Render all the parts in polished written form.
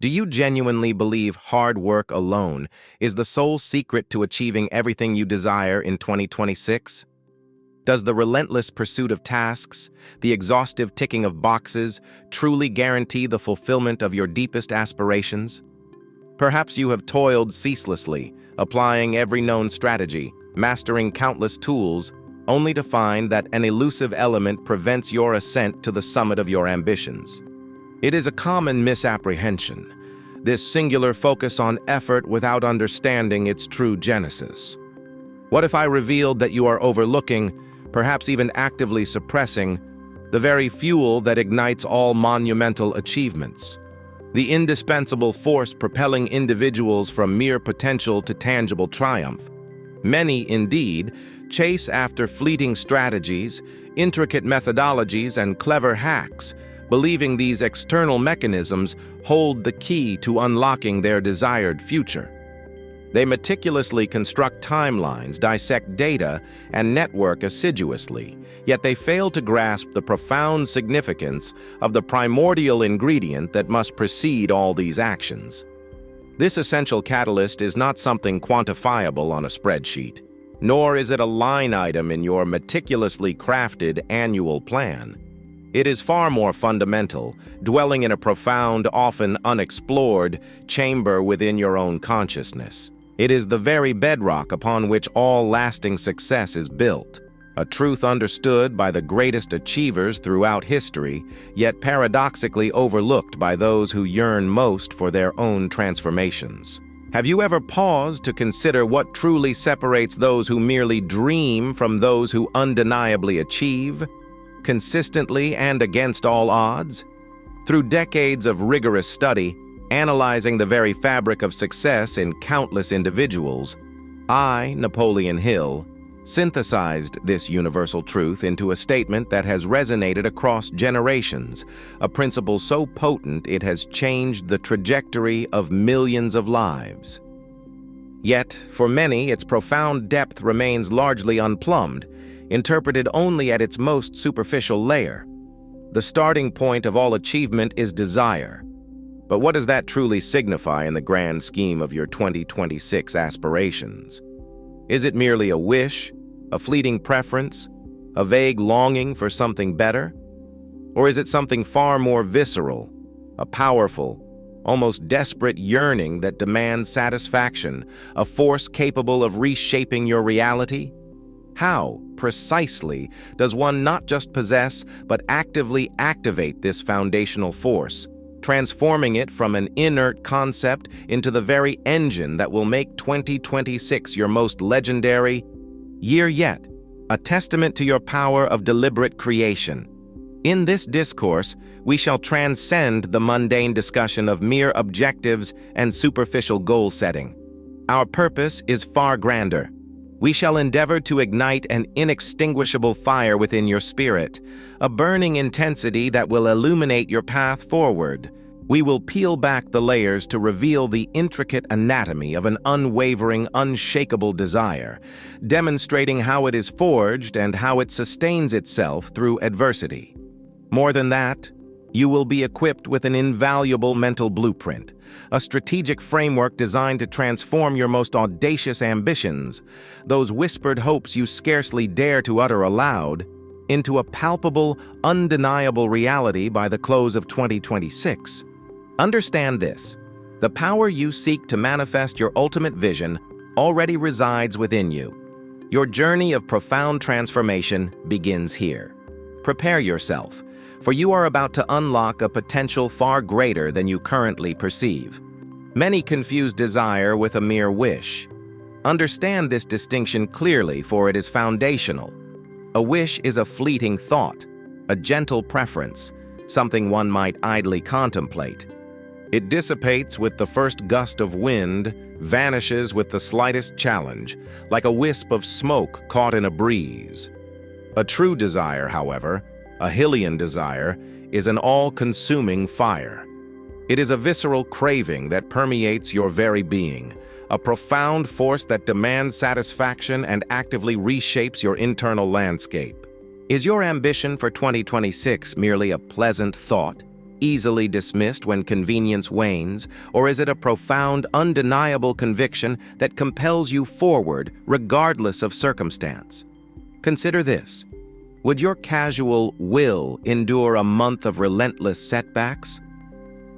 Do you genuinely believe hard work alone is the sole secret to achieving everything you desire in 2026? Does the relentless pursuit of tasks, the exhaustive ticking of boxes, truly guarantee the fulfillment of your deepest aspirations? Perhaps you have toiled ceaselessly, applying every known strategy, mastering countless tools, only to find that an elusive element prevents your ascent to the summit of your ambitions. It is a common misapprehension, this singular focus on effort without understanding its true genesis. What if I revealed that you are overlooking, perhaps even actively suppressing, the very fuel that ignites all monumental achievements? The indispensable force propelling individuals from mere potential to tangible triumph. Many, indeed, chase after fleeting strategies, intricate methodologies, and clever hacks, believing these external mechanisms hold the key to unlocking their desired future. They meticulously construct timelines, dissect data, and network assiduously, yet they fail to grasp the profound significance of the primordial ingredient that must precede all these actions. This essential catalyst is not something quantifiable on a spreadsheet, nor is it a line item in your meticulously crafted annual plan. It is far more fundamental, dwelling in a profound, often unexplored, chamber within your own consciousness. It is the very bedrock upon which all lasting success is built, a truth understood by the greatest achievers throughout history, yet paradoxically overlooked by those who yearn most for their own transformations. Have you ever paused to consider what truly separates those who merely dream from those who undeniably achieve? Consistently and against all odds? Through decades of rigorous study, analyzing the very fabric of success in countless individuals, I, Napoleon Hill, synthesized this universal truth into a statement that has resonated across generations, a principle so potent it has changed the trajectory of millions of lives. Yet, for many, its profound depth remains largely unplumbed, interpreted only at its most superficial layer. The starting point of all achievement is desire. But what does that truly signify in the grand scheme of your 2026 aspirations? Is it merely a wish, a fleeting preference, a vague longing for something better? Or is it something far more visceral, a powerful, almost desperate yearning that demands satisfaction, a force capable of reshaping your reality? How, precisely, does one not just possess, but actively activate this foundational force, transforming it from an inert concept into the very engine that will make 2026 your most legendary year yet, a testament to your power of deliberate creation? In this discourse, we shall transcend the mundane discussion of mere objectives and superficial goal setting. Our purpose is far grander. We shall endeavor to ignite an inextinguishable fire within your spirit, a burning intensity that will illuminate your path forward. We will peel back the layers to reveal the intricate anatomy of an unwavering, unshakable desire, demonstrating how it is forged and how it sustains itself through adversity. More than that, you will be equipped with an invaluable mental blueprint, a strategic framework designed to transform your most audacious ambitions, those whispered hopes you scarcely dare to utter aloud, into a palpable, undeniable reality by the close of 2026. Understand this: the power you seek to manifest your ultimate vision already resides within you. Your journey of profound transformation begins here. Prepare yourself, for you are about to unlock a potential far greater than you currently perceive. Many confuse desire with a mere wish. Understand this distinction clearly, for it is foundational. A wish is a fleeting thought, a gentle preference, something one might idly contemplate. It dissipates with the first gust of wind, vanishes with the slightest challenge, like a wisp of smoke caught in a breeze. A true desire, however, a Hillian desire, is an all-consuming fire. It is a visceral craving that permeates your very being, a profound force that demands satisfaction and actively reshapes your internal landscape. Is your ambition for 2026 merely a pleasant thought, easily dismissed when convenience wanes, or is it a profound, undeniable conviction that compels you forward regardless of circumstance? Consider this. Would your casual will endure a month of relentless setbacks?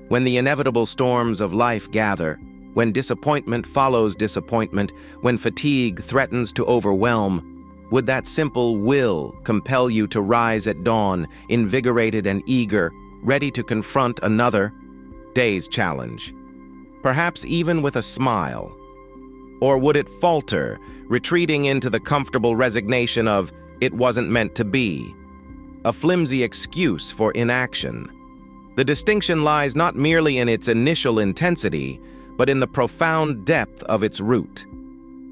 When the inevitable storms of life gather, when disappointment follows disappointment, when fatigue threatens to overwhelm, would that simple will compel you to rise at dawn, invigorated and eager, ready to confront another day's challenge? Perhaps even with a smile. Or would it falter, retreating into the comfortable resignation of "it wasn't meant to be," a flimsy excuse for inaction? The distinction lies not merely in its initial intensity, but in the profound depth of its root.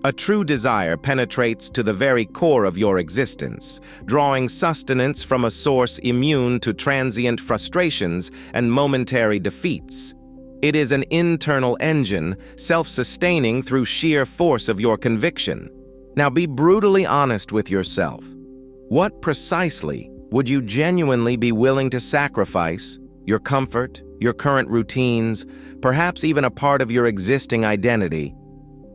A true desire penetrates to the very core of your existence, drawing sustenance from a source immune to transient frustrations and momentary defeats. It is an internal engine, self-sustaining through sheer force of your conviction. Now be brutally honest with yourself. What precisely would you genuinely be willing to sacrifice? Your comfort, your current routines, perhaps even a part of your existing identity?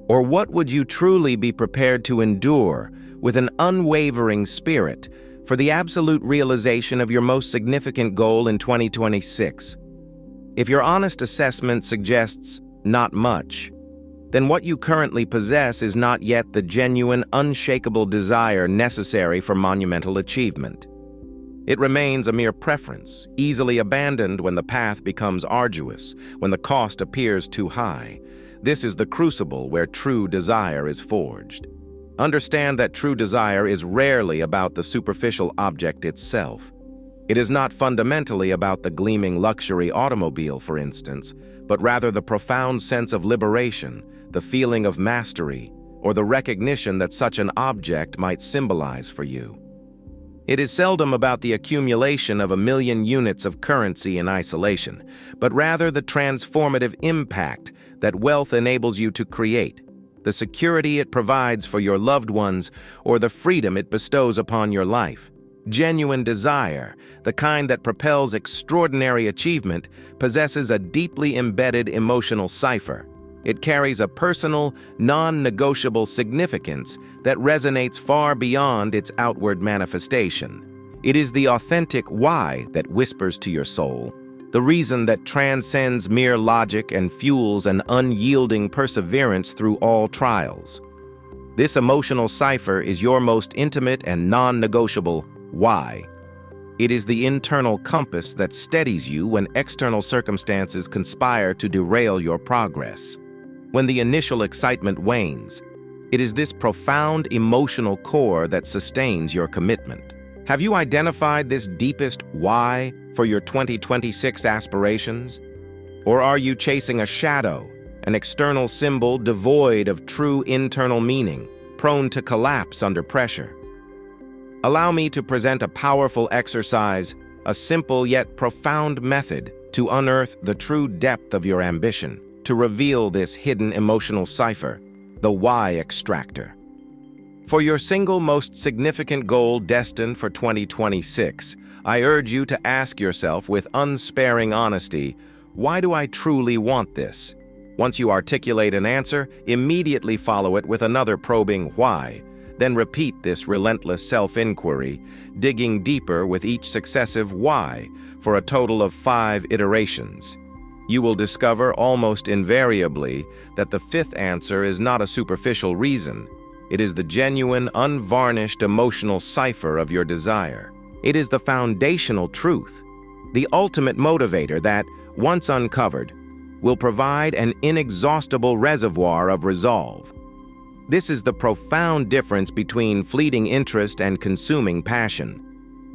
Or what would you truly be prepared to endure with an unwavering spirit for the absolute realization of your most significant goal in 2026? If your honest assessment suggests not much, then what you currently possess is not yet the genuine, unshakable desire necessary for monumental achievement. It remains a mere preference, easily abandoned when the path becomes arduous, when the cost appears too high. This is the crucible where true desire is forged. Understand that true desire is rarely about the superficial object itself. It is not fundamentally about the gleaming luxury automobile, for instance, but rather the profound sense of liberation, the feeling of mastery, or the recognition that such an object might symbolize for you. It is seldom about the accumulation of 1,000,000 units of currency in isolation, but rather the transformative impact that wealth enables you to create, the security it provides for your loved ones, or the freedom it bestows upon your life. Genuine desire, the kind that propels extraordinary achievement, possesses a deeply embedded emotional cipher. It carries a personal, non-negotiable significance that resonates far beyond its outward manifestation. It is the authentic why that whispers to your soul, the reason that transcends mere logic and fuels an unyielding perseverance through all trials. This emotional cipher is your most intimate and non-negotiable why. It is the internal compass that steadies you when external circumstances conspire to derail your progress. When the initial excitement wanes, it is this profound emotional core that sustains your commitment. Have you identified this deepest why for your 2026 aspirations? Or are you chasing a shadow, an external symbol devoid of true internal meaning, prone to collapse under pressure? Allow me to present a powerful exercise, a simple yet profound method to unearth the true depth of your ambition, to reveal this hidden emotional cipher, the why extractor. For your single most significant goal destined for 2026, I urge you to ask yourself with unsparing honesty, why do I truly want this? Once you articulate an answer, immediately follow it with another probing why. Then repeat this relentless self-inquiry, digging deeper with each successive why for a total of 5 iterations. You will discover almost invariably that the 5th answer is not a superficial reason. It is the genuine, unvarnished emotional cipher of your desire. It is the foundational truth, the ultimate motivator that, once uncovered, will provide an inexhaustible reservoir of resolve. This is the profound difference between fleeting interest and consuming passion.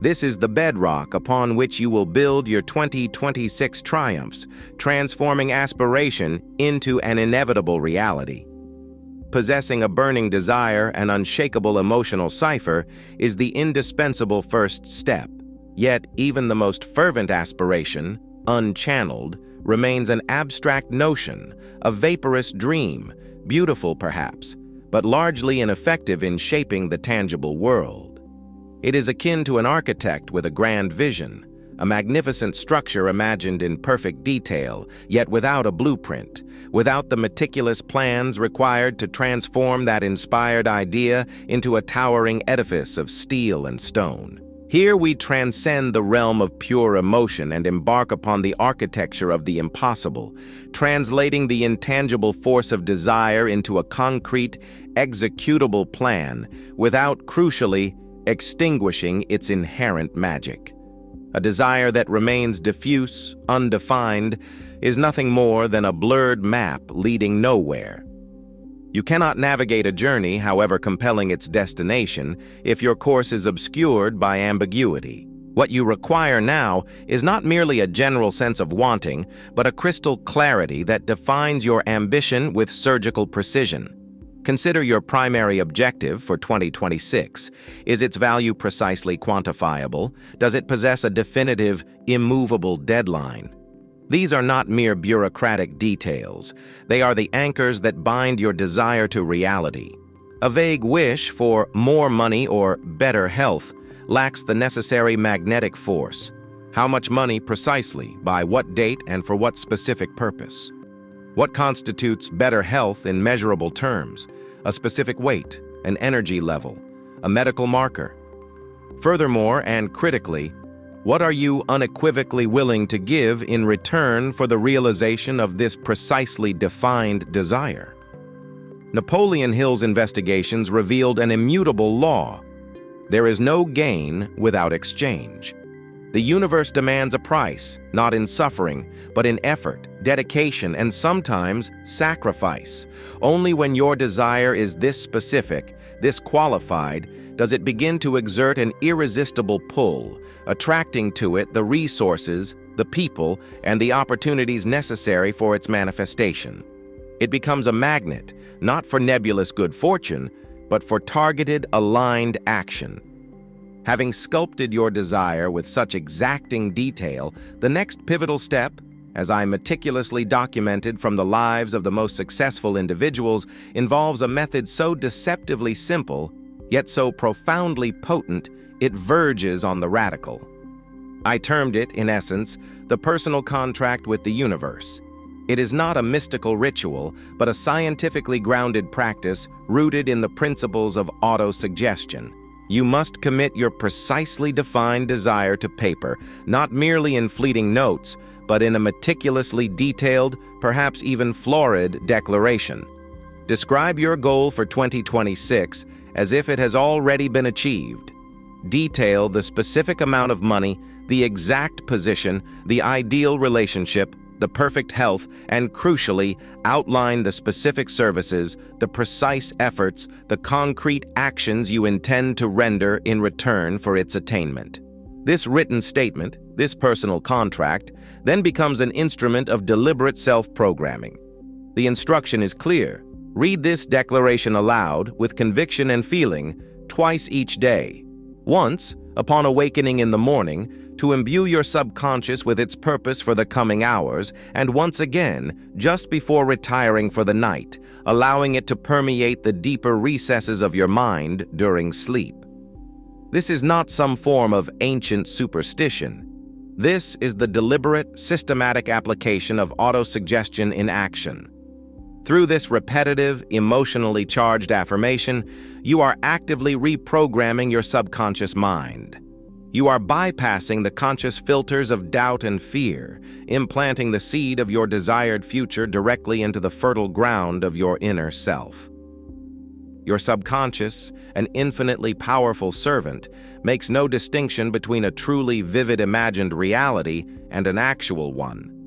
This is the bedrock upon which you will build your 2026 triumphs, transforming aspiration into an inevitable reality. Possessing a burning desire and unshakable emotional cipher is the indispensable first step. Yet, even the most fervent aspiration, unchanneled, remains an abstract notion, a vaporous dream, beautiful perhaps, but largely ineffective in shaping the tangible world. It is akin to an architect with a grand vision, a magnificent structure imagined in perfect detail, yet without a blueprint, without the meticulous plans required to transform that inspired idea into a towering edifice of steel and stone. Here we transcend the realm of pure emotion and embark upon the architecture of the impossible, translating the intangible force of desire into a concrete, executable plan without, crucially, extinguishing its inherent magic. A desire that remains diffuse, undefined, is nothing more than a blurred map leading nowhere. You cannot navigate a journey, however compelling its destination, if your course is obscured by ambiguity. What you require now is not merely a general sense of wanting, but a crystal clarity that defines your ambition with surgical precision. Consider your primary objective for 2026. Is its value precisely quantifiable? Does it possess a definitive, immovable deadline? These are not mere bureaucratic details. They are the anchors that bind your desire to reality. A vague wish for more money or better health lacks the necessary magnetic force. How much money precisely, by what date, and for what specific purpose? What constitutes better health in measurable terms? A specific weight, an energy level, a medical marker. Furthermore, and critically, what are you unequivocally willing to give in return for the realization of this precisely defined desire? Napoleon Hill's investigations revealed an immutable law. There is no gain without exchange. The universe demands a price, not in suffering, but in effort, dedication, and sometimes sacrifice. Only when your desire is this specific, this qualified, does it begin to exert an irresistible pull, attracting to it the resources, the people, and the opportunities necessary for its manifestation. It becomes a magnet, not for nebulous good fortune, but for targeted, aligned action. Having sculpted your desire with such exacting detail, the next pivotal step, as I meticulously documented from the lives of the most successful individuals, involves a method so deceptively simple, yet so profoundly potent, it verges on the radical. I termed it, in essence, the personal contract with the universe. It is not a mystical ritual, but a scientifically grounded practice rooted in the principles of autosuggestion. You must commit your precisely defined desire to paper, not merely in fleeting notes, but in a meticulously detailed, perhaps even florid declaration. Describe your goal for 2026 as if it has already been achieved. Detail the specific amount of money, the exact position, the ideal relationship, the perfect health, and crucially, outline the specific services, the precise efforts, the concrete actions you intend to render in return for its attainment. This written statement, this personal contract, then becomes an instrument of deliberate self-programming. The instruction is clear. Read this declaration aloud with conviction and feeling twice each day. Once, upon awakening in the morning, to imbue your subconscious with its purpose for the coming hours, and once again, just before retiring for the night, allowing it to permeate the deeper recesses of your mind during sleep. This is not some form of ancient superstition. This is the deliberate, systematic application of autosuggestion in action. Through this repetitive, emotionally charged affirmation, you are actively reprogramming your subconscious mind. You are bypassing the conscious filters of doubt and fear, implanting the seed of your desired future directly into the fertile ground of your inner self. Your subconscious, an infinitely powerful servant, makes no distinction between a truly vivid imagined reality and an actual one.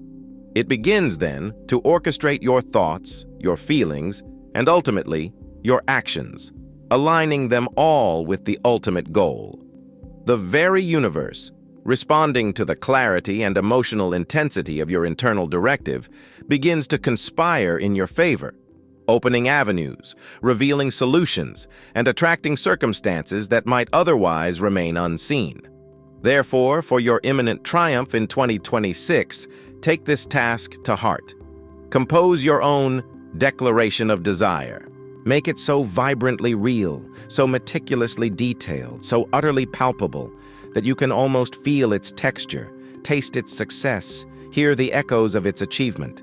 It begins, then, to orchestrate your thoughts, your feelings, and ultimately, your actions, aligning them all with the ultimate goal. The very universe, responding to the clarity and emotional intensity of your internal directive, begins to conspire in your favor, opening avenues, revealing solutions, and attracting circumstances that might otherwise remain unseen. Therefore, for your imminent triumph in 2026, take this task to heart. Compose your own declaration of desire. Make it so vibrantly real, so meticulously detailed, so utterly palpable, that you can almost feel its texture, taste its success, hear the echoes of its achievement.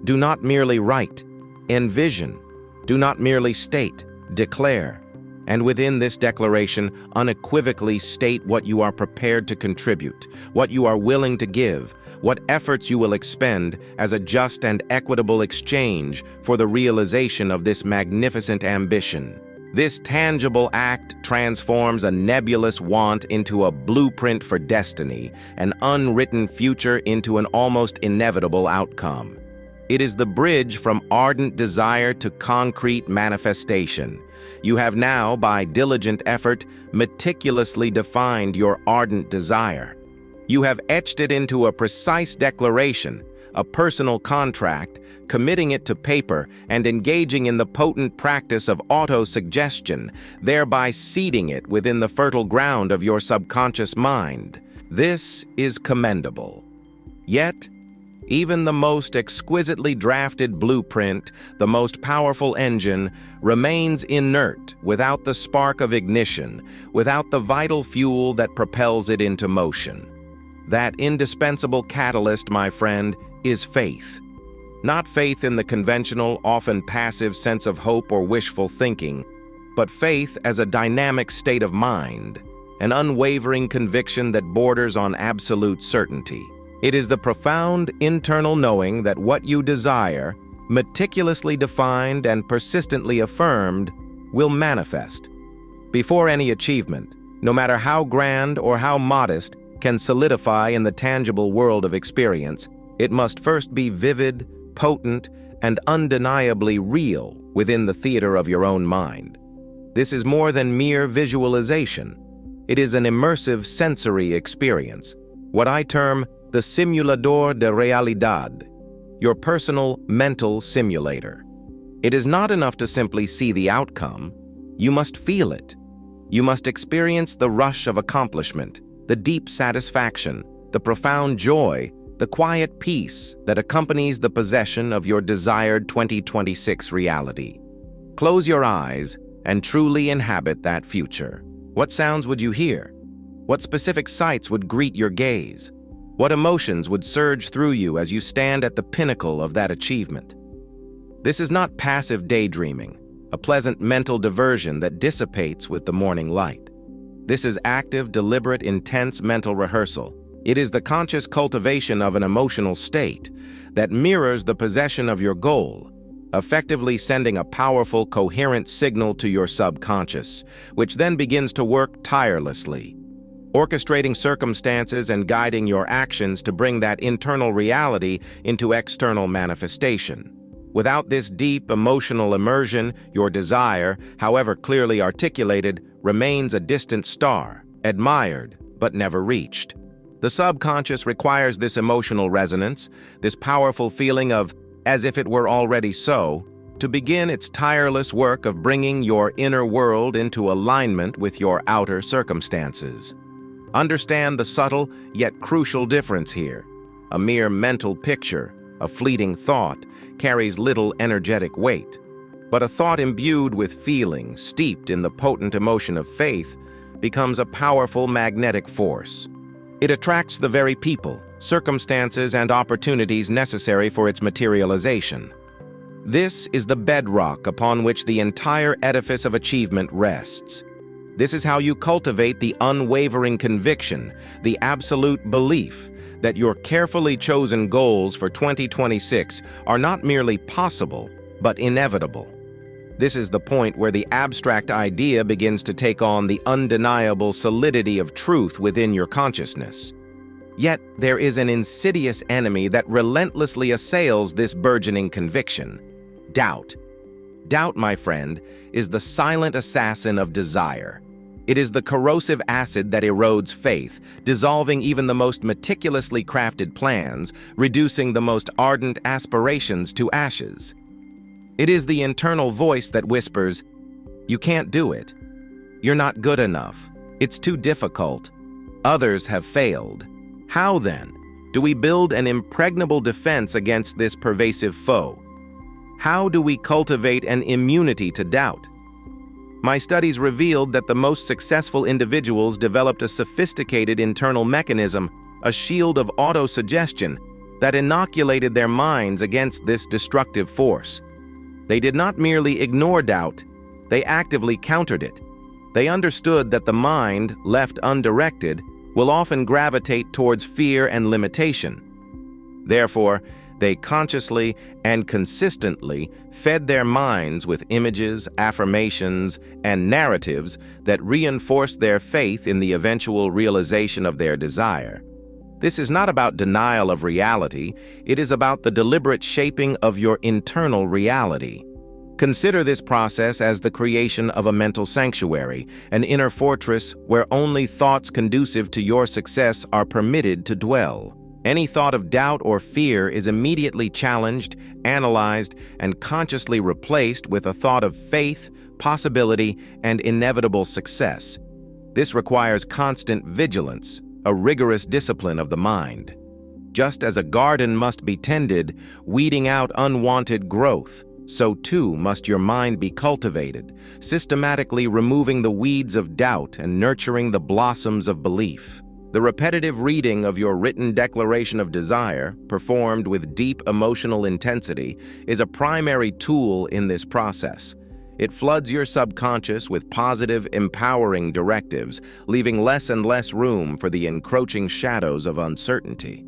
Do not merely write, envision. Do not merely state, declare. And within this declaration, unequivocally state what you are prepared to contribute, what you are willing to give, what efforts you will expend as a just and equitable exchange for the realization of this magnificent ambition. This tangible act transforms a nebulous want into a blueprint for destiny, an unwritten future into an almost inevitable outcome. It is the bridge from ardent desire to concrete manifestation. You have now, by diligent effort, meticulously defined your ardent desire. You have etched it into a precise declaration, a personal contract, committing it to paper and engaging in the potent practice of auto-suggestion, thereby seeding it within the fertile ground of your subconscious mind. This is commendable. Yet, even the most exquisitely drafted blueprint, the most powerful engine, remains inert without the spark of ignition, without the vital fuel that propels it into motion. That indispensable catalyst, my friend, is faith. Not faith in the conventional, often passive sense of hope or wishful thinking, but faith as a dynamic state of mind, an unwavering conviction that borders on absolute certainty. It is the profound internal knowing that what you desire, meticulously defined and persistently affirmed, will manifest. Before any achievement, no matter how grand or how modest, can solidify in the tangible world of experience, it must first be vivid, potent, and undeniably real within the theater of your own mind. This is more than mere visualization. It is an immersive sensory experience, what I term the simulador de realidad, your personal mental simulator. It is not enough to simply see the outcome. You must feel it. You must experience the rush of accomplishment, the deep satisfaction, the profound joy, the quiet peace that accompanies the possession of your desired 2026 reality. Close your eyes and truly inhabit that future. What sounds would you hear? What specific sights would greet your gaze? What emotions would surge through you as you stand at the pinnacle of that achievement? This is not passive daydreaming, a pleasant mental diversion that dissipates with the morning light. This is active, deliberate, intense mental rehearsal. It is the conscious cultivation of an emotional state that mirrors the possession of your goal, effectively sending a powerful, coherent signal to your subconscious, which then begins to work tirelessly, orchestrating circumstances and guiding your actions to bring that internal reality into external manifestation. Without this deep emotional immersion, your desire, however clearly articulated, remains a distant star, admired but never reached. The subconscious requires this emotional resonance, this powerful feeling of as if it were already so, to begin its tireless work of bringing your inner world into alignment with your outer circumstances. Understand the subtle yet crucial difference here. A mere mental picture, a fleeting thought, carries little energetic weight. But a thought imbued with feeling, steeped in the potent emotion of faith, becomes a powerful magnetic force. It attracts the very people, circumstances, and opportunities necessary for its materialization. This is the bedrock upon which the entire edifice of achievement rests. This is how you cultivate the unwavering conviction, the absolute belief that your carefully chosen goals for 2026 are not merely possible, but inevitable. This is the point where the abstract idea begins to take on the undeniable solidity of truth within your consciousness. Yet there is an insidious enemy that relentlessly assails this burgeoning conviction: doubt. Doubt, my friend, is the silent assassin of desire. It is the corrosive acid that erodes faith, dissolving even the most meticulously crafted plans, reducing the most ardent aspirations to ashes. It is the internal voice that whispers, "You can't do it. You're not good enough. It's too difficult. Others have failed." How, then, do we build an impregnable defense against this pervasive foe? How do we cultivate an immunity to doubt? My studies revealed that the most successful individuals developed a sophisticated internal mechanism a shield of autosuggestion that inoculated their minds against this destructive force. They did not merely ignore doubt, they actively countered it. They understood that the mind, left undirected, will often gravitate towards fear and limitation. Therefore, they consciously and consistently fed their minds with images, affirmations, and narratives that reinforced their faith in the eventual realization of their desire. This is not about denial of reality, it is about the deliberate shaping of your internal reality. Consider this process as the creation of a mental sanctuary, an inner fortress where only thoughts conducive to your success are permitted to dwell. Any thought of doubt or fear is immediately challenged, analyzed, and consciously replaced with a thought of faith, possibility, and inevitable success. This requires constant vigilance, a rigorous discipline of the mind. Just as a garden must be tended, weeding out unwanted growth, so too must your mind be cultivated, systematically removing the weeds of doubt and nurturing the blossoms of belief. The repetitive reading of your written declaration of desire, performed with deep emotional intensity, is a primary tool in this process. It floods your subconscious with positive, empowering directives, leaving less and less room for the encroaching shadows of uncertainty.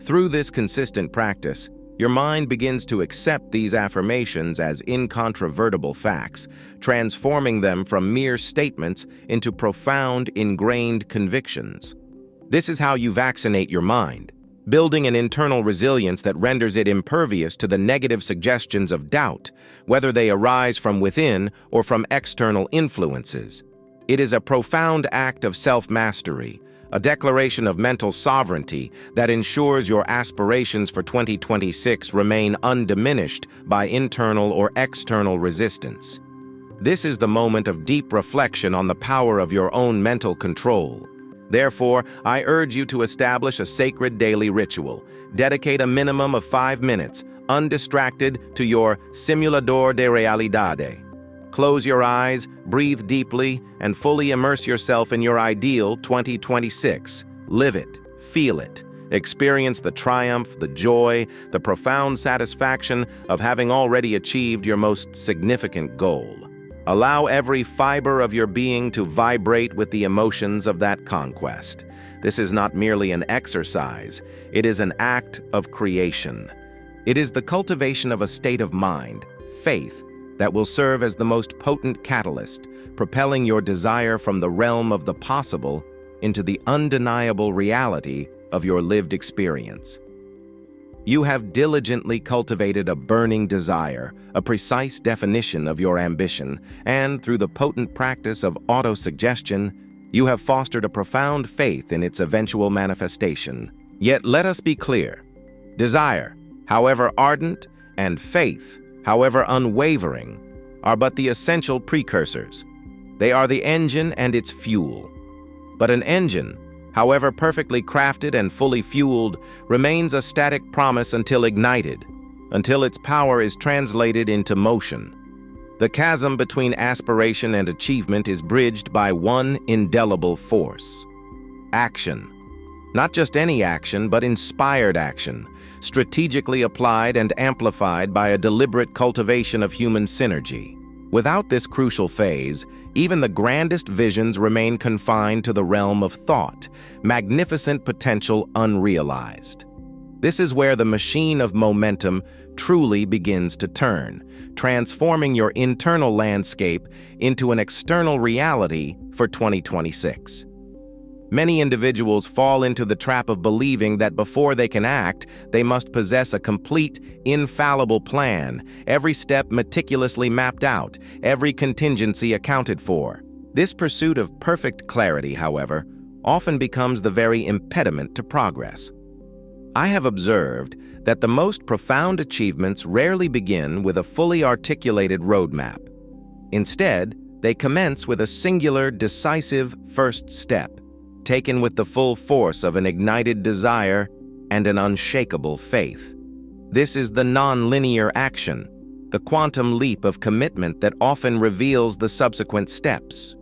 Through this consistent practice, your mind begins to accept these affirmations as incontrovertible facts, transforming them from mere statements into profound, ingrained convictions. This is how you vaccinate your mind, building an internal resilience that renders it impervious to the negative suggestions of doubt, whether they arise from within or from external influences. It is a profound act of self-mastery, a declaration of mental sovereignty that ensures your aspirations for 2026 remain undiminished by internal or external resistance. This is the moment of deep reflection on the power of your own mental control. Therefore, I urge you to establish a sacred daily ritual. Dedicate a minimum of 5 minutes, undistracted, to your simulador de realidade. Close your eyes, breathe deeply, and fully immerse yourself in your ideal 2026. Live it, feel it, experience the triumph, the joy, the profound satisfaction of having already achieved your most significant goal. Allow every fiber of your being to vibrate with the emotions of that conquest. This is not merely an exercise, it is an act of creation. It is the cultivation of a state of mind, faith, that will serve as the most potent catalyst, propelling your desire from the realm of the possible into the undeniable reality of your lived experience. You have diligently cultivated a burning desire, a precise definition of your ambition, and through the potent practice of autosuggestion, you have fostered a profound faith in its eventual manifestation. Yet let us be clear, desire, however ardent, and faith, however unwavering, are but the essential precursors. They are the engine and its fuel. But an engine, however perfectly crafted and fully fueled, remains a static promise until ignited, until its power is translated into motion. The chasm between aspiration and achievement is bridged by one indelible force: action. Not just any action, but inspired action, strategically applied and amplified by a deliberate cultivation of human synergy. Without this crucial phase, even the grandest visions remain confined to the realm of thought, magnificent potential unrealized. This is where the machine of momentum truly begins to turn, transforming your internal landscape into an external reality for 2026. Many individuals fall into the trap of believing that before they can act, they must possess a complete, infallible plan, every step meticulously mapped out, every contingency accounted for. This pursuit of perfect clarity, however, often becomes the very impediment to progress. I have observed that the most profound achievements rarely begin with a fully articulated roadmap. Instead, they commence with a singular, decisive first step, taken with the full force of an ignited desire and an unshakable faith. This is the non-linear action, the quantum leap of commitment that often reveals the subsequent steps.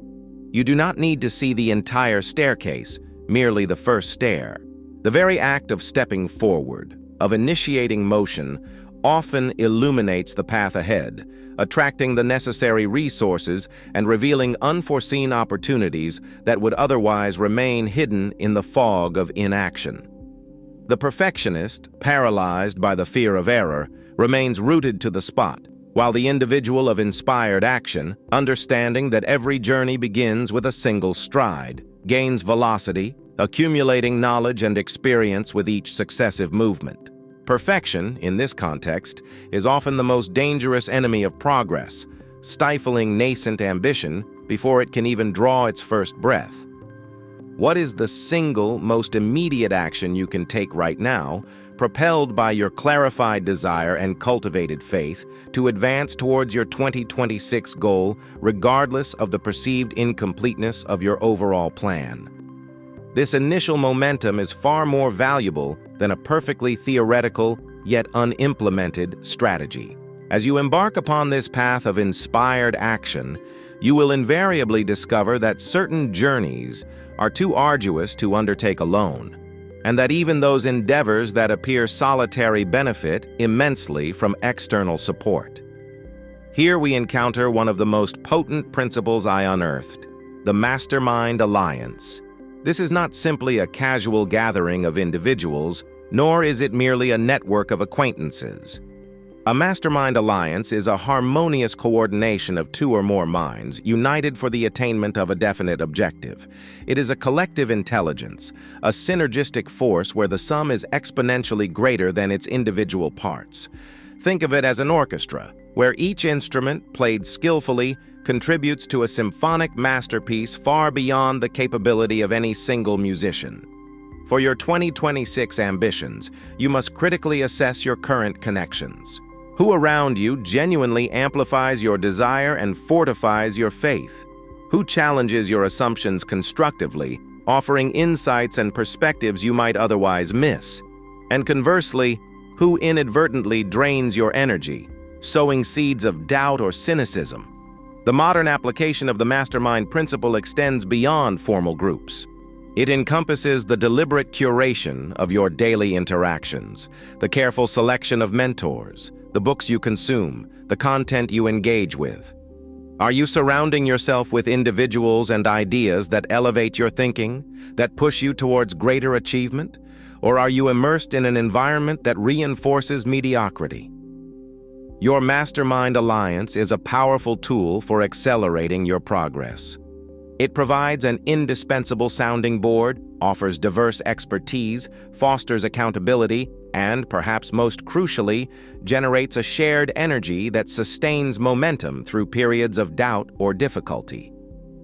You do not need to see the entire staircase, merely the first stair. The very act of stepping forward, of initiating motion, often illuminates the path ahead, attracting the necessary resources and revealing unforeseen opportunities that would otherwise remain hidden in the fog of inaction. The perfectionist, paralyzed by the fear of error, remains rooted to the spot, while the individual of inspired action, understanding that every journey begins with a single stride, gains velocity, accumulating knowledge and experience with each successive movement. Perfection, in this context, is often the most dangerous enemy of progress, stifling nascent ambition before it can even draw its first breath. What is the single most immediate action you can take right now, propelled by your clarified desire and cultivated faith, to advance towards your 2026 goal, regardless of the perceived incompleteness of your overall plan? This initial momentum is far more valuable than a perfectly theoretical, yet unimplemented strategy. As you embark upon this path of inspired action, you will invariably discover that certain journeys are too arduous to undertake alone, and that even those endeavors that appear solitary benefit immensely from external support. Here we encounter one of the most potent principles I unearthed, the mastermind alliance. This is not simply a casual gathering of individuals, nor is it merely a network of acquaintances. A mastermind alliance is a harmonious coordination of two or more minds, united for the attainment of a definite objective. It is a collective intelligence, a synergistic force where the sum is exponentially greater than its individual parts. Think of it as an orchestra, where each instrument, played skillfully, contributes to a symphonic masterpiece far beyond the capability of any single musician. For your 2026 ambitions, you must critically assess your current connections. Who around you genuinely amplifies your desire and fortifies your faith? Who challenges your assumptions constructively, offering insights and perspectives you might otherwise miss? And conversely, who inadvertently drains your energy, sowing seeds of doubt or cynicism? The modern application of the mastermind principle extends beyond formal groups. It encompasses the deliberate curation of your daily interactions, the careful selection of mentors, the books you consume, the content you engage with. Are you surrounding yourself with individuals and ideas that elevate your thinking, that push you towards greater achievement? Or are you immersed in an environment that reinforces mediocrity? Your mastermind alliance is a powerful tool for accelerating your progress. It provides an indispensable sounding board, offers diverse expertise, fosters accountability, and, perhaps most crucially, generates a shared energy that sustains momentum through periods of doubt or difficulty.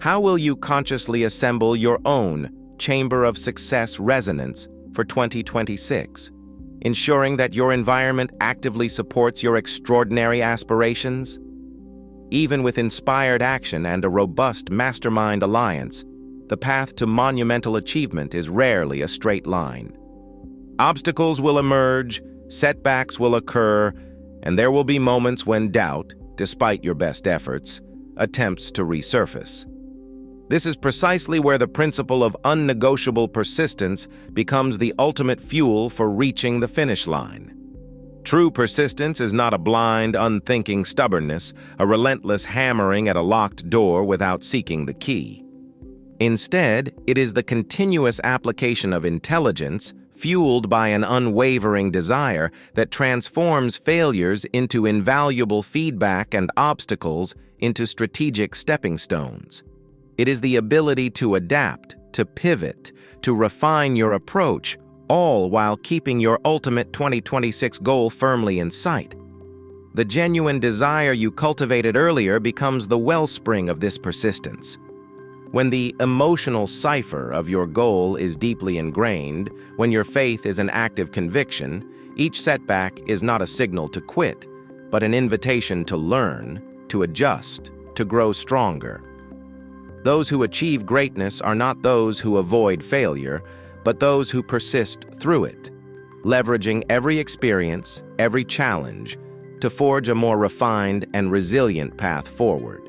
How will you consciously assemble your own Chamber of Success resonance for 2026? Ensuring that your environment actively supports your extraordinary aspirations? Even with inspired action and a robust mastermind alliance, the path to monumental achievement is rarely a straight line. Obstacles will emerge, setbacks will occur, and there will be moments when doubt, despite your best efforts, attempts to resurface. This is precisely where the principle of unnegotiable persistence becomes the ultimate fuel for reaching the finish line. True persistence is not a blind, unthinking stubbornness, a relentless hammering at a locked door without seeking the key. Instead, it is the continuous application of intelligence, fueled by an unwavering desire, that transforms failures into invaluable feedback and obstacles into strategic stepping stones. It is the ability to adapt, to pivot, to refine your approach, all while keeping your ultimate 2026 goal firmly in sight. The genuine desire you cultivated earlier becomes the wellspring of this persistence. When the emotional cipher of your goal is deeply ingrained, when your faith is an active conviction, each setback is not a signal to quit, but an invitation to learn, to adjust, to grow stronger. Those who achieve greatness are not those who avoid failure, but those who persist through it, leveraging every experience, every challenge, to forge a more refined and resilient path forward.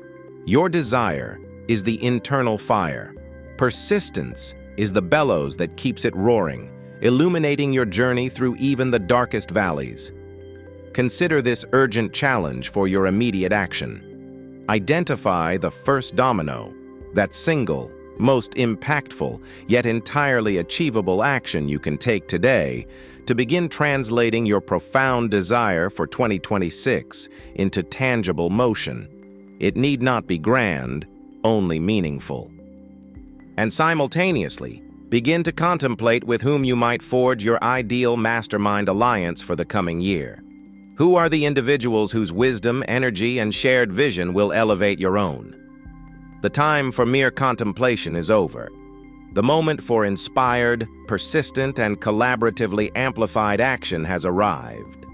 Your desire is the internal fire. Persistence is the bellows that keeps it roaring, illuminating your journey through even the darkest valleys. Consider this urgent challenge for your immediate action. Identify the first domino, that single, most impactful, yet entirely achievable action you can take today to begin translating your profound desire for 2026 into tangible motion. It need not be grand, only meaningful. And simultaneously, begin to contemplate with whom you might forge your ideal mastermind alliance for the coming year. Who are the individuals whose wisdom, energy, and shared vision will elevate your own? The time for mere contemplation is over. The moment for inspired, persistent, and collaboratively amplified action has arrived.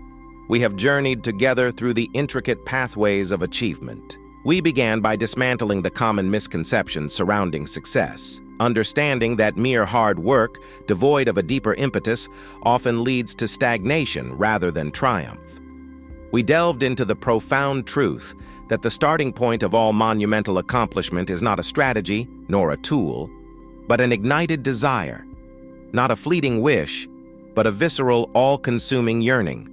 We have journeyed together through the intricate pathways of achievement. We began by dismantling the common misconceptions surrounding success, understanding that mere hard work, devoid of a deeper impetus, often leads to stagnation rather than triumph. We delved into the profound truth that the starting point of all monumental accomplishment is not a strategy nor a tool, but an ignited desire, not a fleeting wish, but a visceral, all-consuming yearning,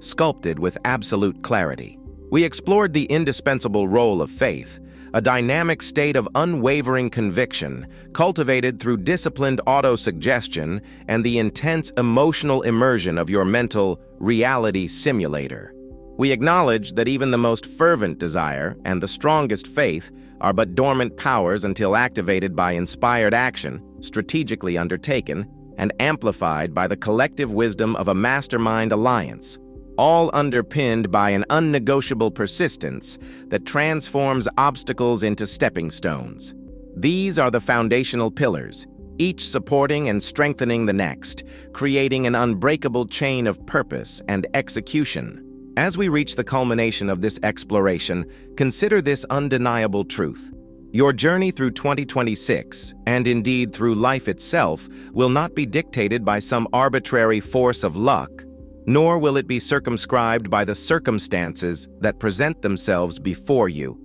sculpted with absolute clarity. We explored the indispensable role of faith, a dynamic state of unwavering conviction, cultivated through disciplined autosuggestion and the intense emotional immersion of your mental reality simulator. We acknowledge that even the most fervent desire and the strongest faith are but dormant powers until activated by inspired action, strategically undertaken, and amplified by the collective wisdom of a mastermind alliance, all underpinned by an unnegotiable persistence that transforms obstacles into stepping stones. These are the foundational pillars, each supporting and strengthening the next, creating an unbreakable chain of purpose and execution. As we reach the culmination of this exploration, consider this undeniable truth. Your journey through 2026, and indeed through life itself, will not be dictated by some arbitrary force of luck, nor will it be circumscribed by the circumstances that present themselves before you.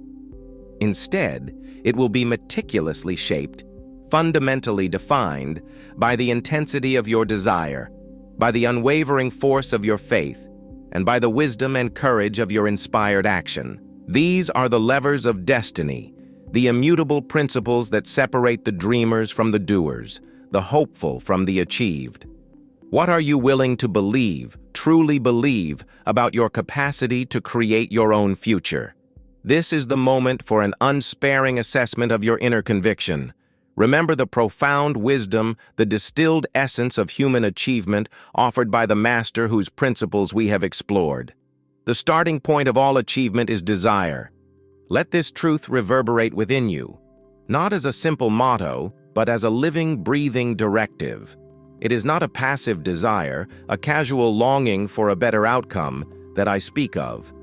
Instead, it will be meticulously shaped, fundamentally defined by the intensity of your desire, by the unwavering force of your faith, and by the wisdom and courage of your inspired action. These are the levers of destiny, the immutable principles that separate the dreamers from the doers, the hopeful from the achieved. What are you willing to believe, truly believe, about your capacity to create your own future? This is the moment for an unsparing assessment of your inner conviction. Remember the profound wisdom, the distilled essence of human achievement offered by the master whose principles we have explored. The starting point of all achievement is desire. Let this truth reverberate within you, not as a simple motto, but as a living, breathing directive. It is not a passive desire, a casual longing for a better outcome that I speak of.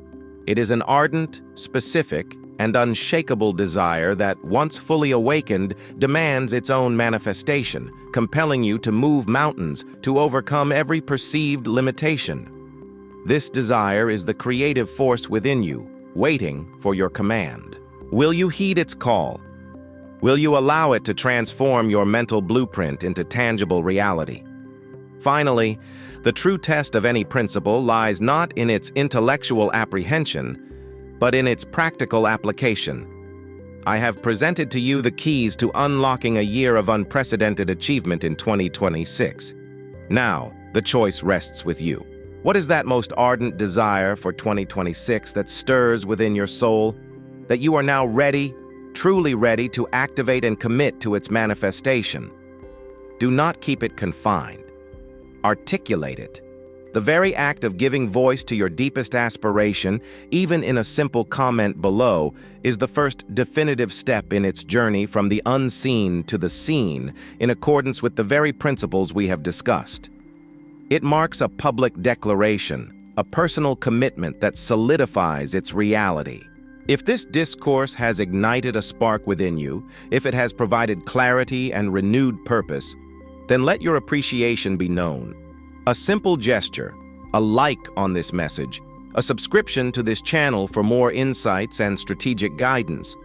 It is an ardent, specific, and unshakable desire that, once fully awakened, demands its own manifestation, compelling you to move mountains, to overcome every perceived limitation. This desire is the creative force within you, waiting for your command. Will you heed its call? Will you allow it to transform your mental blueprint into tangible reality? Finally, the true test of any principle lies not in its intellectual apprehension, but in its practical application. I have presented to you the keys to unlocking a year of unprecedented achievement in 2026. Now, the choice rests with you. What is that most ardent desire for 2026 that stirs within your soul, that you are now ready, truly ready to activate and commit to its manifestation? Do not keep it confined. Articulate it. The very act of giving voice to your deepest aspiration, even in a simple comment below, is the first definitive step in its journey from the unseen to the seen, in accordance with the very principles we have discussed. It marks a public declaration, a personal commitment that solidifies its reality. If this discourse has ignited a spark within you, if it has provided clarity and renewed purpose, then let your appreciation be known. A simple gesture, a like on this message, a subscription to this channel for more insights and strategic guidance,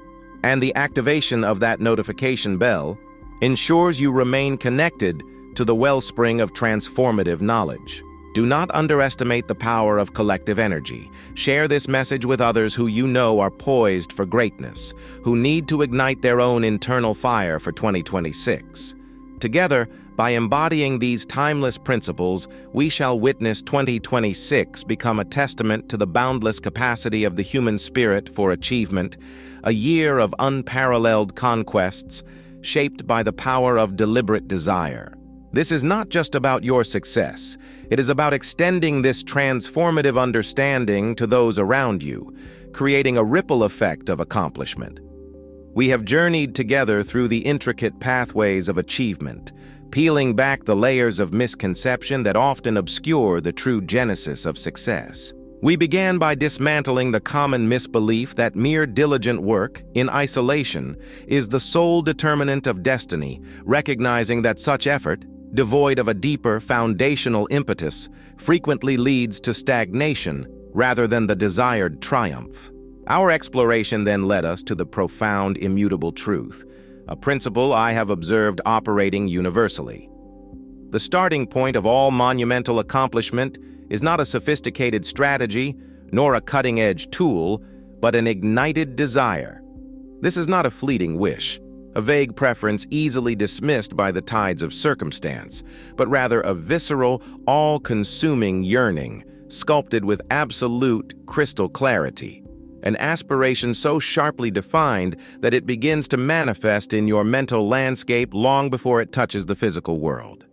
and the activation of that notification bell ensures you remain connected to the wellspring of transformative knowledge. Do not underestimate the power of collective energy. Share this message with others who you know are poised for greatness, who need to ignite their own internal fire for 2026. Together, by embodying these timeless principles, we shall witness 2026 become a testament to the boundless capacity of the human spirit for achievement, a year of unparalleled conquests, shaped by the power of deliberate desire. This is not just about your success. It is about extending this transformative understanding to those around you, creating a ripple effect of accomplishment. We have journeyed together through the intricate pathways of achievement, peeling back the layers of misconception that often obscure the true genesis of success. We began by dismantling the common misbelief that mere diligent work, in isolation, is the sole determinant of destiny, recognizing that such effort, devoid of a deeper, foundational impetus, frequently leads to stagnation rather than the desired triumph. Our exploration then led us to the profound, immutable truth, a principle I have observed operating universally. The starting point of all monumental accomplishment is not a sophisticated strategy, nor a cutting-edge tool, but an ignited desire. This is not a fleeting wish, a vague preference easily dismissed by the tides of circumstance, but rather a visceral, all-consuming yearning, sculpted with absolute crystal clarity. An aspiration so sharply defined that it begins to manifest in your mental landscape long before it touches the physical world.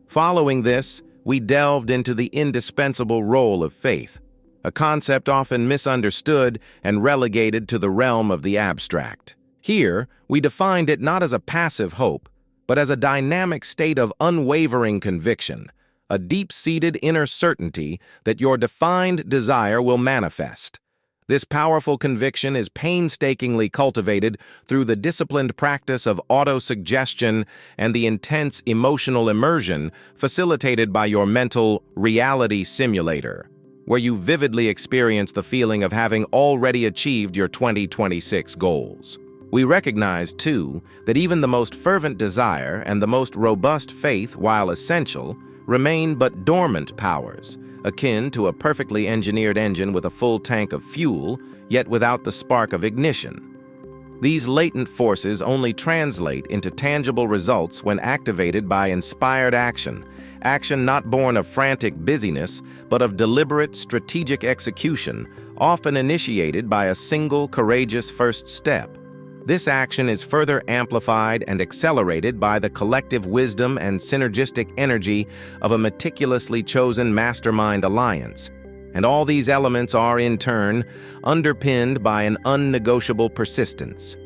Following this, we delved into the indispensable role of faith, a concept often misunderstood and relegated to the realm of the abstract. Here, we defined it not as a passive hope, but as a dynamic state of unwavering conviction, a deep-seated inner certainty that your defined desire will manifest. This powerful conviction is painstakingly cultivated through the disciplined practice of autosuggestion and the intense emotional immersion facilitated by your mental reality simulator, where you vividly experience the feeling of having already achieved your 2026 goals. We recognize, too, that even the most fervent desire and the most robust faith, while essential, remain but dormant powers, akin to a perfectly engineered engine with a full tank of fuel, yet without the spark of ignition. These latent forces only translate into tangible results when activated by inspired action, action not born of frantic busyness, but of deliberate, strategic execution, often initiated by a single courageous first step. This action is further amplified and accelerated by the collective wisdom and synergistic energy of a meticulously chosen mastermind alliance. And all these elements are, in turn, underpinned by an unnegotiable persistence,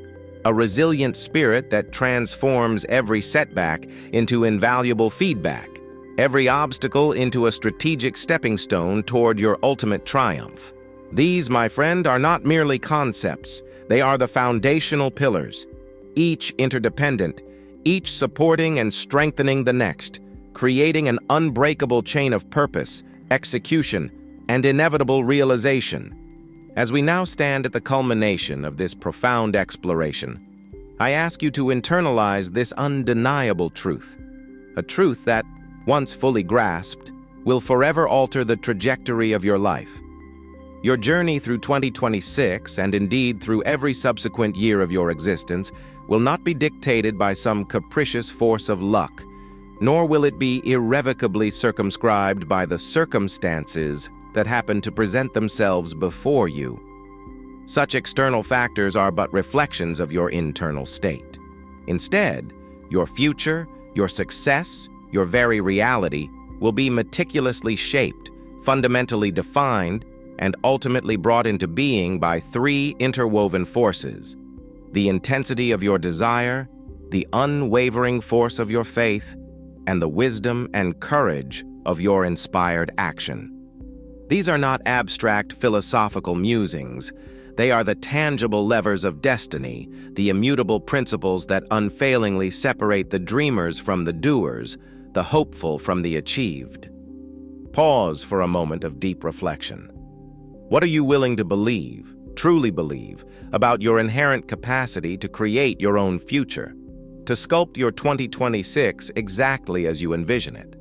a resilient spirit that transforms every setback into invaluable feedback, every obstacle into a strategic stepping stone toward your ultimate triumph. These, my friend, are not merely concepts. They are the foundational pillars, each interdependent, each supporting and strengthening the next, creating an unbreakable chain of purpose, execution, and inevitable realization. As we now stand at the culmination of this profound exploration, I ask you to internalize this undeniable truth, a truth that, once fully grasped, will forever alter the trajectory of your life. Your journey through 2026, and indeed through every subsequent year of your existence, will not be dictated by some capricious force of luck, nor will it be irrevocably circumscribed by the circumstances that happen to present themselves before you. Such external factors are but reflections of your internal state. Instead, your future, your success, your very reality will be meticulously shaped, fundamentally defined, and ultimately brought into being by three interwoven forces: the intensity of your desire, the unwavering force of your faith, and the wisdom and courage of your inspired action. These are not abstract philosophical musings. They are the tangible levers of destiny, the immutable principles that unfailingly separate the dreamers from the doers, the hopeful from the achieved. Pause for a moment of deep reflection. What are you willing to believe, truly believe, about your inherent capacity to create your own future? to sculpt your 2026 exactly as you envision it.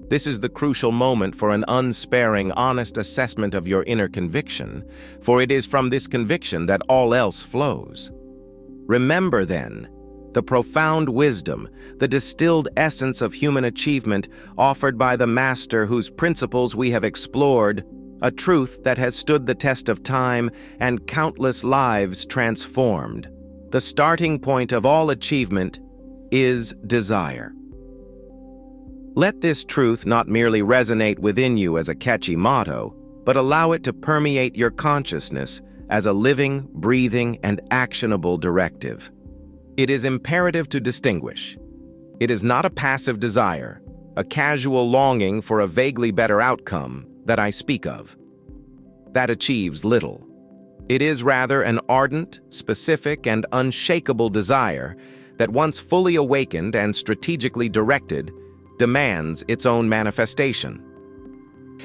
This is the crucial moment for an unsparing, honest assessment of your inner conviction, for it is from this conviction that all else flows. Remember, then, the profound wisdom, the distilled essence of human achievement offered by the Master whose principles we have explored, a truth that has stood the test of time and countless lives transformed. The starting point of all achievement is desire. Let this truth not merely resonate within you as a catchy motto, but allow it to permeate your consciousness as a living, breathing, and actionable directive. It is imperative to distinguish. It is not a passive desire, a casual longing for a vaguely better outcome that I speak of. That achieves little. It is rather an ardent, specific, and unshakable desire that, once fully awakened and strategically directed, demands its own manifestation.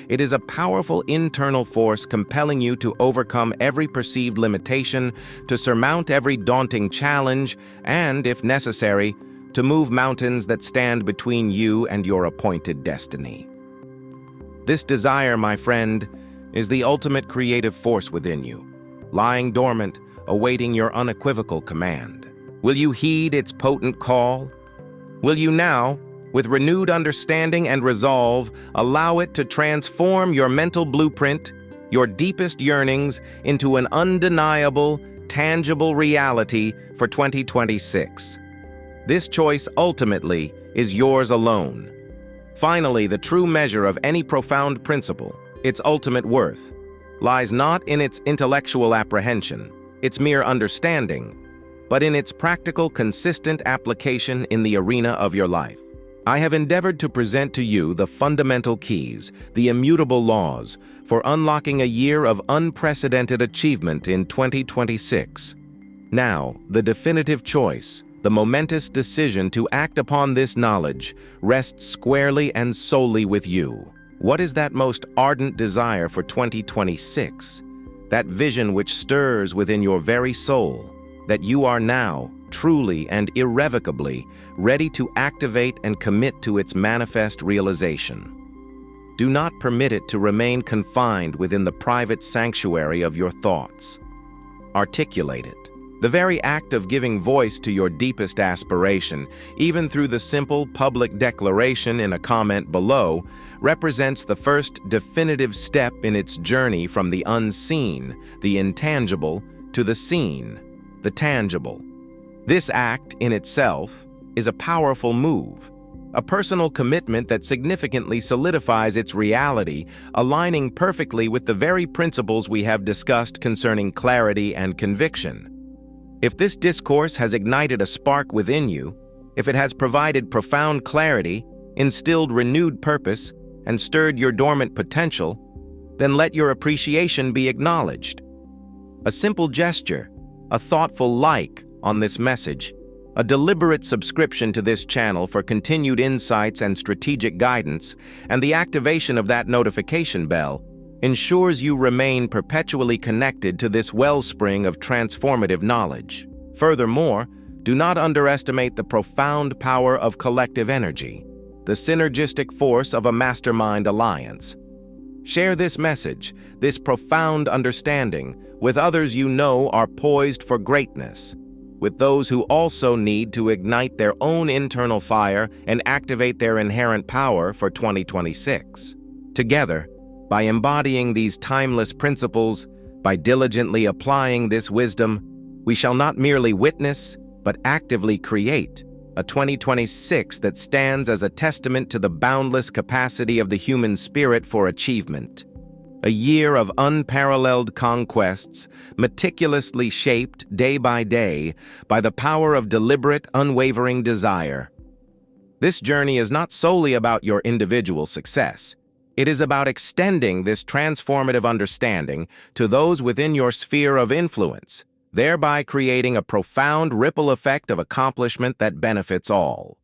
It is a powerful internal force compelling you to overcome every perceived limitation, to surmount every daunting challenge, and, if necessary, to move mountains that stand between you and your appointed destiny. This desire, my friend, is the ultimate creative force within you, lying dormant, awaiting your unequivocal command. Will you heed its potent call? Will you now, with renewed understanding and resolve, allow it to transform your mental blueprint, your deepest yearnings, into an undeniable, tangible reality for 2026? This choice ultimately is yours alone. Finally, the true measure of any profound principle, its ultimate worth, lies not in its intellectual apprehension, its mere understanding, but in its practical, consistent application in the arena of your life. I have endeavored to present to you the fundamental keys, the immutable laws, for unlocking a year of unprecedented achievement in 2026. Now, the definitive choice, the momentous decision to act upon this knowledge, rests squarely and solely with you. What is that most ardent desire for 2026? That vision which stirs within your very soul, that you are now, truly and irrevocably, ready to activate and commit to its manifest realization. Do not permit it to remain confined within the private sanctuary of your thoughts. Articulate it. The very act of giving voice to your deepest aspiration, even through the simple public declaration in a comment below, represents the first definitive step in its journey from the unseen, the intangible, to the seen, the tangible. This act, in itself, is a powerful move, a personal commitment that significantly solidifies its reality, aligning perfectly with the very principles we have discussed concerning clarity and conviction. If this discourse has ignited a spark within you, if it has provided profound clarity, instilled renewed purpose, and stirred your dormant potential, then let your appreciation be acknowledged. A simple gesture, a thoughtful like on this message, a deliberate subscription to this channel for continued insights and strategic guidance, and the activation of that notification bell ensures you remain perpetually connected to this wellspring of transformative knowledge. Furthermore, do not underestimate the profound power of collective energy, the synergistic force of a mastermind alliance. Share this message, this profound understanding, with others you know are poised for greatness, with those who also need to ignite their own internal fire and activate their inherent power for 2026. Together, by embodying these timeless principles, by diligently applying this wisdom, we shall not merely witness, but actively create a 2026 that stands as a testament to the boundless capacity of the human spirit for achievement. A year of unparalleled conquests, meticulously shaped day by day by the power of deliberate, unwavering desire. This journey is not solely about your individual success. It is about extending this transformative understanding to those within your sphere of influence, thereby creating a profound ripple effect of accomplishment that benefits all.